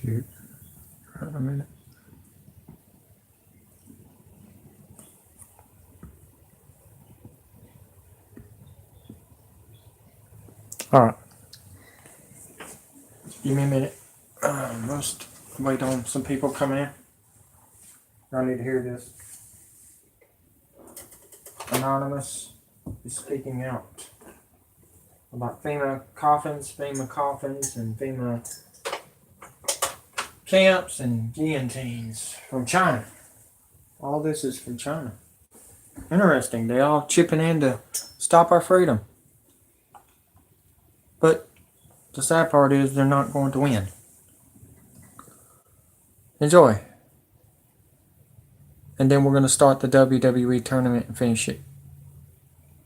Shoot. Hold on a minute. Alright. Give me a minute. Must wait on some people coming in. I need to hear this. Anonymous is speaking out about FEMA coffins, and FEMA camps and guillotines from China. All this is from China. Interesting. They all chipping in to stop our freedom. But the sad part is they're not going to win. Enjoy. And then we're going to start the WWE tournament and finish it.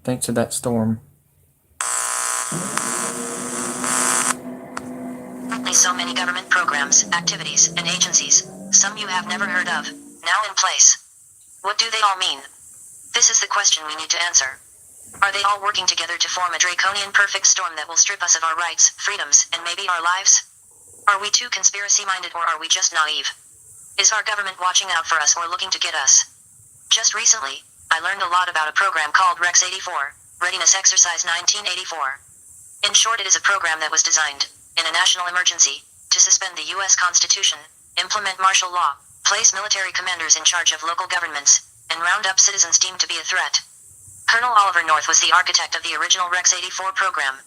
Thanks to that storm. So many government programs, activities, and agencies, some you have never heard of, now in place. What do they all mean? This is the question we need to answer. Are they all working together to form a draconian perfect storm that will strip us of our rights, freedoms, and maybe our lives? Are we too conspiracy-minded, or are we just naive? Is our government watching out for us or looking to get us? Just recently, I learned a lot about a program called Rex 84, Readiness Exercise 1984. In short, it is a program that was designed, in a national emergency, to suspend the U.S. Constitution, implement martial law, place military commanders in charge of local governments, and round up citizens deemed to be a threat. Colonel Oliver North was the architect of the original Rex 84 program.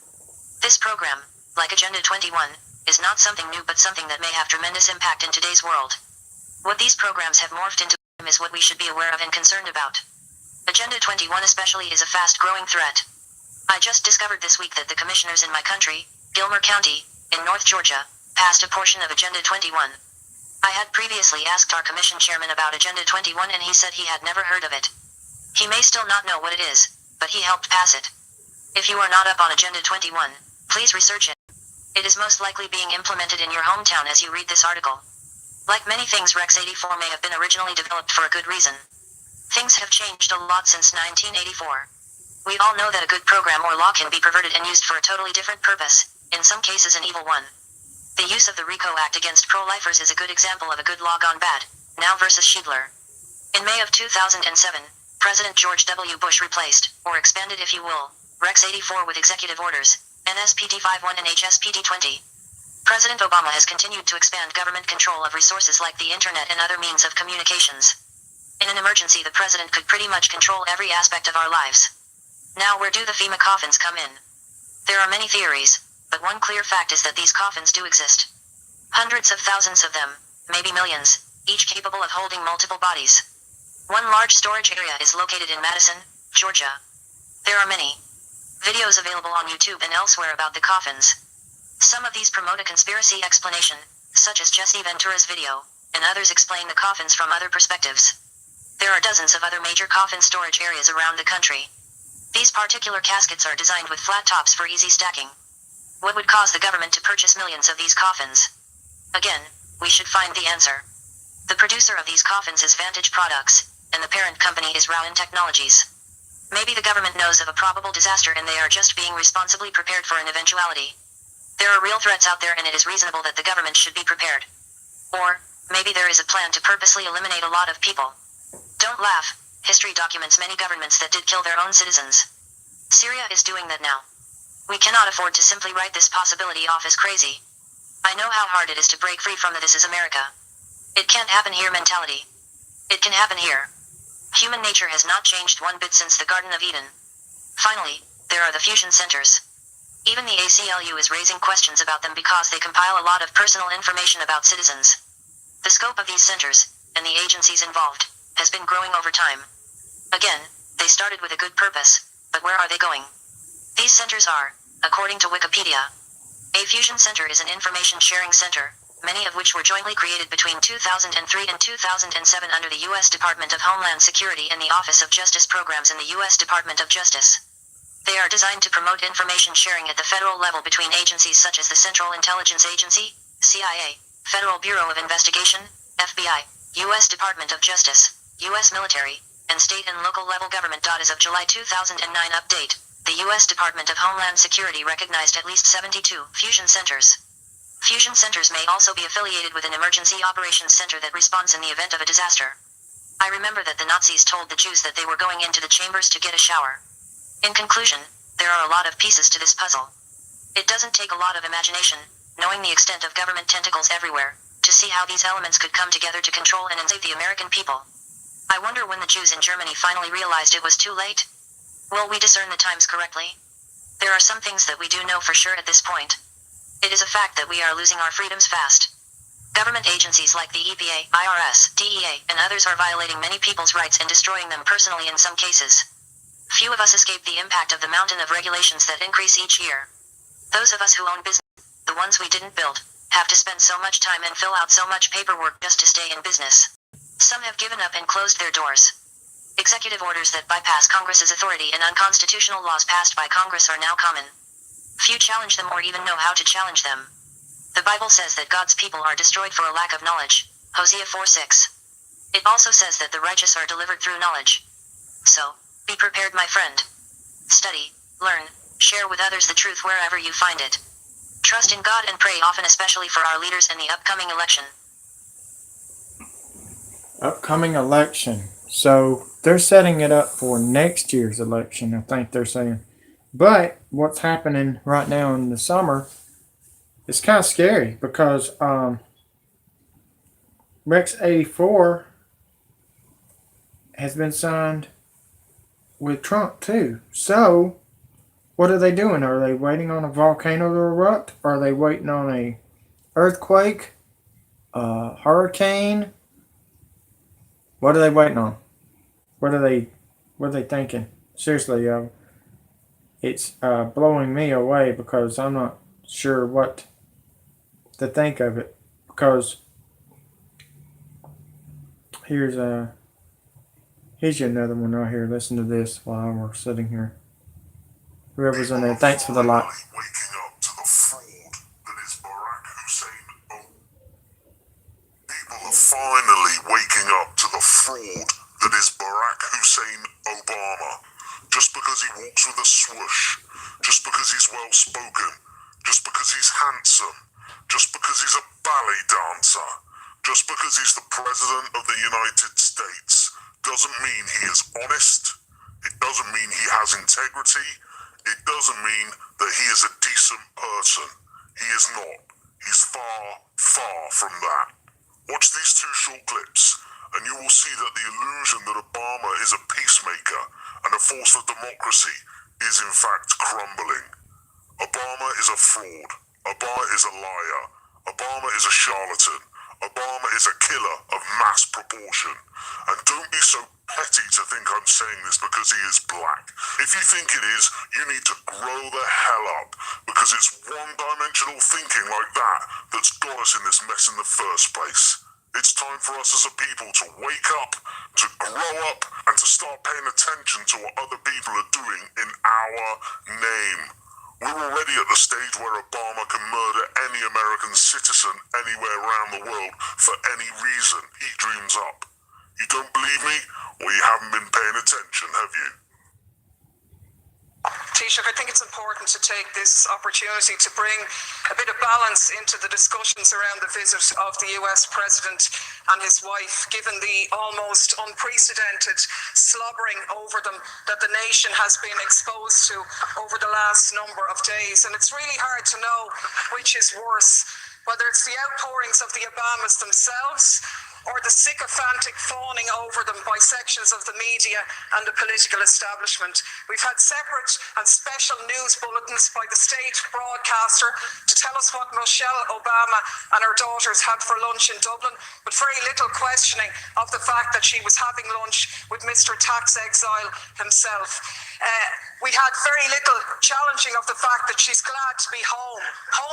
This program, like Agenda 21, is not something new but something that may have tremendous impact in today's world. What these programs have morphed into is what we should be aware of and concerned about. Agenda 21 especially is a fast-growing threat. I just discovered this week that the commissioners in my country, Gilmer County, in North Georgia, passed a portion of Agenda 21. I had previously asked our commission chairman about Agenda 21 and he said he had never heard of it. He may still not know what it is, but he helped pass it. If you are not up on Agenda 21, please research it. It is most likely being implemented in your hometown as you read this article. Like many things, Rex 84 may have been originally developed for a good reason. Things have changed a lot since 1984. We all know that a good program or law can be perverted and used for a totally different purpose, in some cases an evil one. The use of the RICO Act against pro-lifers is a good example of a good law gone bad, now versus Schiedler. In May of 2007, President George W. Bush replaced, or expanded if you will, Rex 84 with executive orders, NSPD 51 and HSPD 20. President Obama has continued to expand government control of resources like the internet and other means of communications. In an emergency, the president could pretty much control every aspect of our lives. Now, where do the FEMA coffins come in? There are many theories, but one clear fact is that these coffins do exist. Hundreds of thousands of them, maybe millions, each capable of holding multiple bodies. One large storage area is located in Madison, Georgia. There are many videos available on YouTube and elsewhere about the coffins. Some of these promote a conspiracy explanation, such as Jesse Ventura's video, and others explain the coffins from other perspectives. There are dozens of other major coffin storage areas around the country. These particular caskets are designed with flat tops for easy stacking. What would cause the government to purchase millions of these coffins? Again, we should find the answer. The producer of these coffins is Vantage Products, and the parent company is Rowan Technologies. Maybe the government knows of a probable disaster and they are just being responsibly prepared for an eventuality. There are real threats out there and it is reasonable that the government should be prepared. Or, maybe there is a plan to purposely eliminate a lot of people. Don't laugh, history documents many governments that did kill their own citizens. Syria is doing that now. We cannot afford to simply write this possibility off as crazy. I know how hard it is to break free from the "this is America. It can't happen here" mentality. It can happen here. Human nature has not changed one bit since the Garden of Eden. Finally, there are the fusion centers. Even the ACLU is raising questions about them because they compile a lot of personal information about citizens. The scope of these centers, and the agencies involved, has been growing over time. Again, they started with a good purpose, but where are they going? These centers are, according to Wikipedia, a fusion center is an information sharing center, many of which were jointly created between 2003 and 2007 under the U.S. Department of Homeland Security and the Office of Justice Programs in the U.S. Department of Justice. They are designed to promote information sharing at the federal level between agencies such as the Central Intelligence Agency, CIA, Federal Bureau of Investigation, FBI, U.S. Department of Justice, U.S. military, and state and local level government. As of July 2009 update, the U.S. Department of Homeland Security recognized at least 72 fusion centers. Fusion centers may also be affiliated with an emergency operations center that responds in the event of a disaster. I remember that the Nazis told the Jews that they were going into the chambers to get a shower. In conclusion, there are a lot of pieces to this puzzle. It doesn't take a lot of imagination, knowing the extent of government tentacles everywhere, to see how these elements could come together to control and enslave the American people. I wonder when the Jews in Germany finally realized it was too late. Will we discern the times correctly? There are some things that we do know for sure at this point. It is a fact that we are losing our freedoms fast. Government agencies like the EPA, IRS, DEA, and others are violating many people's rights and destroying them personally in some cases. Few of us escape the impact of the mountain of regulations that increase each year. Those of us who own business, the ones we didn't build, have to spend so much time and fill out so much paperwork just to stay in business. Some have given up and closed their doors. Executive orders that bypass Congress's authority and unconstitutional laws passed by Congress are now common. Few challenge them or even know how to challenge them. The Bible says that God's people are destroyed for a lack of knowledge, Hosea 4:6. It also says that the righteous are delivered through knowledge. So, be prepared, my friend. Study, learn, share with others the truth wherever you find it. Trust in God and pray often, especially for our leaders in the upcoming election. Upcoming election. So they're setting it up for next year's election, I think they're saying. But what's happening right now in the summer is kind of scary because Rex 84 has been signed with Trump too. So what are they doing? Are they waiting on a volcano to erupt? Are they waiting on a earthquake? A hurricane? What are they waiting on? What are they thinking? Seriously, it's blowing me away because I'm not sure what to think of it. Because here's you another one right here. Listen to this while we're sitting here. Whoever's in there, thanks for the like. Waking up to the fraud that is Barack Hussein. People are finally waking up to the fraud that is Barack Hussein Obama. Just because he walks with a swoosh, just because he's well spoken, just because he's handsome, just because he's a ballet dancer, just because he's the President of the United States, doesn't mean he is honest. It doesn't mean he has integrity. It doesn't mean that he is a decent person. He is not. He's far, far from that. Watch these two short clips, and you will see that the illusion that Obama is a peacemaker and a force for democracy is in fact crumbling. Obama is a fraud. Obama is a liar. Obama is a charlatan. Obama is a killer of mass proportion. And don't be so petty to think I'm saying this because he is black. If you think it is, you need to grow the hell up, because it's one-dimensional thinking like that that's got us in this mess in the first place. It's time for us as a people to wake up, to grow up, and to start paying attention to what other people are doing in our name. We're already at the stage where Obama can murder any American citizen anywhere around the world for any reason he dreams up. You don't believe me? Well, you haven't been paying attention, have you? Taoiseach, I think it's important to take this opportunity to bring a bit of balance into the discussions around the visit of the US President and his wife, given the almost unprecedented slobbering over them that the nation has been exposed to over the last number of days. And it's really hard to know which is worse, whether it's the outpourings of the Obamas themselves or the sycophantic fawning over them by sections of the media and the political establishment. We've had separate and special news bulletins by the state broadcaster to tell us what Michelle Obama and her daughters had for lunch in Dublin, but very little questioning of the fact that she was having lunch with Mr. Tax Exile himself. We had very little challenging of the fact that she's glad to be home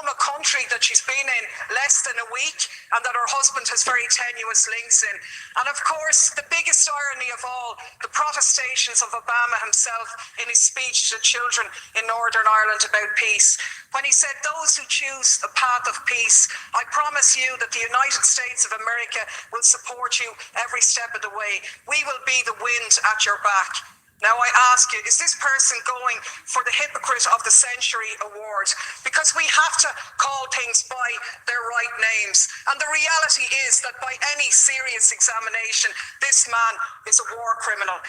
a country that she's been in less than a week and that her husband has very tenuous links in. And of course, the biggest irony of all, the protestations of Obama himself in his speech to children in Northern Ireland about peace, when he said, "Those who choose the path of peace, I promise you that the United States of America will support you every step of the way. We will be the wind at your back." Now I ask you, is this person going for the Hypocrite of the Century award? Because we have to call things by their right names. And the reality is that by any serious examination, this man is a war criminal.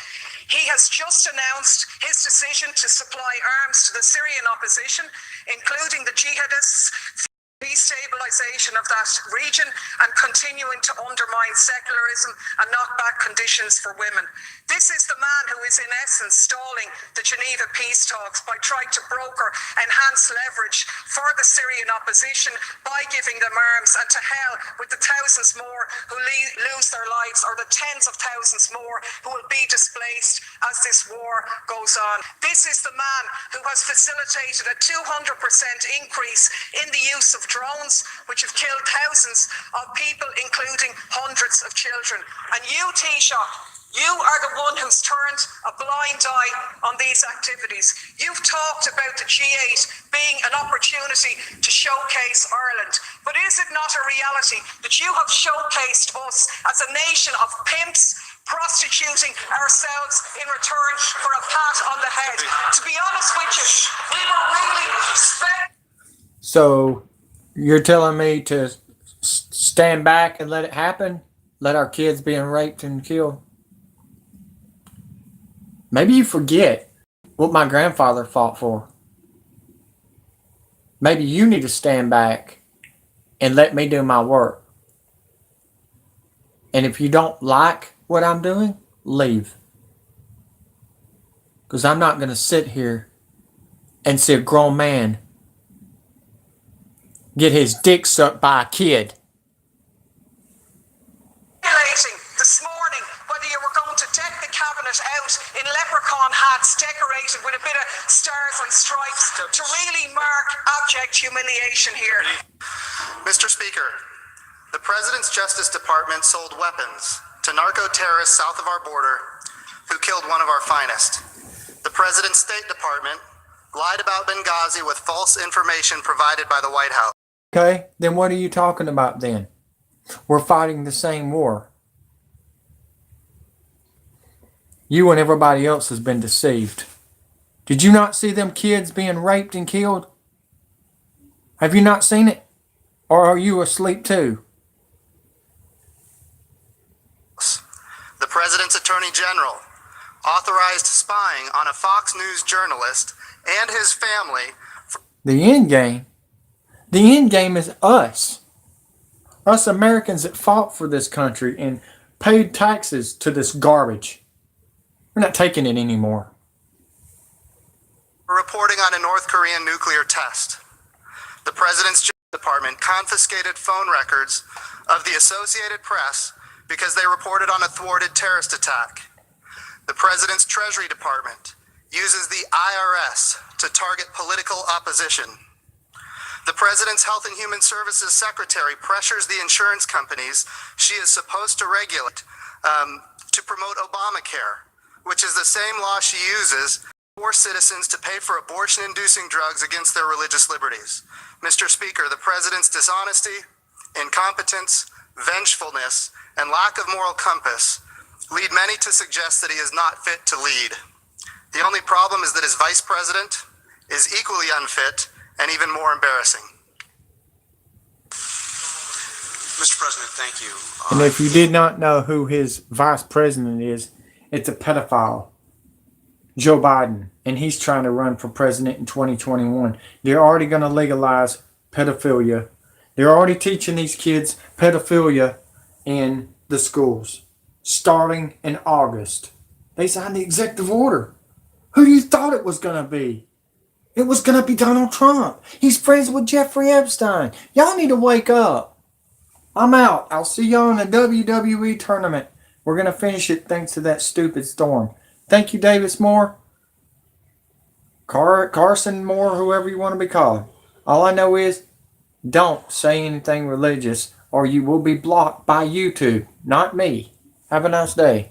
He has just announced his decision to supply arms to the Syrian opposition, including the jihadists, destabilization of that region, and continuing to undermine secularism and knock back conditions for women. This is the man who is in essence stalling the Geneva peace talks by trying to broker enhanced leverage for the Syrian opposition by giving them arms, and to hell with the thousands more who lose their lives, or the tens of thousands more who will be displaced as this war goes on. This is the man who has facilitated a 200% increase in the use of drones, which have killed thousands of people, including hundreds of children. And you, Taoiseach, you are the one who's turned a blind eye on these activities. You've talked about the G8 being an opportunity to showcase Ireland. But is it not a reality that you have showcased us as a nation of pimps, prostituting ourselves in return for a pat on the head? To be honest with you, we were really So you're telling me to stand back and let it happen? Let our kids being raped and killed? Maybe you forget what my grandfather fought for. Maybe you need to stand back and let me do my work. And if you don't like what I'm doing, leave. Because I'm not going to sit here and see a grown man get his dick sucked by a kid. This morning, whether you were going to deck the cabinet out in leprechaun hats decorated with a bit of stars and stripes to really mark abject humiliation here. Mr. Speaker, the President's Justice Department sold weapons to narco-terrorists south of our border who killed one of our finest. The President's State Department lied about Benghazi with false information provided by the White House. Okay, then what are you talking about then? We're fighting the same war. You and everybody else has been deceived. Did you not see them kids being raped and killed? Have you not seen it? Or are you asleep too? The President's Attorney General authorized spying on a Fox News journalist and his family. The end game? The end game is us. Us Americans that fought for this country and paid taxes to this garbage. We're not taking it anymore. Reporting on a North Korean nuclear test. The President's Justice Department confiscated phone records of the Associated Press because they reported on a thwarted terrorist attack. The President's Treasury Department uses the IRS to target political opposition. The President's Health and Human Services Secretary pressures the insurance companies she is supposed to regulate to promote Obamacare, which is the same law she uses to force citizens to pay for abortion-inducing drugs against their religious liberties. Mr. Speaker, the President's dishonesty, incompetence, vengefulness, and lack of moral compass lead many to suggest that he is not fit to lead. The only problem is that his Vice President is equally unfit and even more embarrassing. Mr. President, thank you. And if you did not know who his Vice President is, it's a pedophile, Joe Biden, and he's trying to run for president in 2021. They're already going to legalize pedophilia. They're already teaching these kids pedophilia in the schools, starting in August. They signed the executive order. Who do you thought it was going to be? It was going to be Donald Trump. He's friends with Jeffrey Epstein. Y'all need to wake up. I'm out. I'll see y'all in the WWE tournament. We're going to finish it thanks to that stupid storm. Thank you, Davis Moore. Carson Moore, whoever you want to be called. All I know is don't say anything religious or you will be blocked by YouTube, not me. Have a nice day.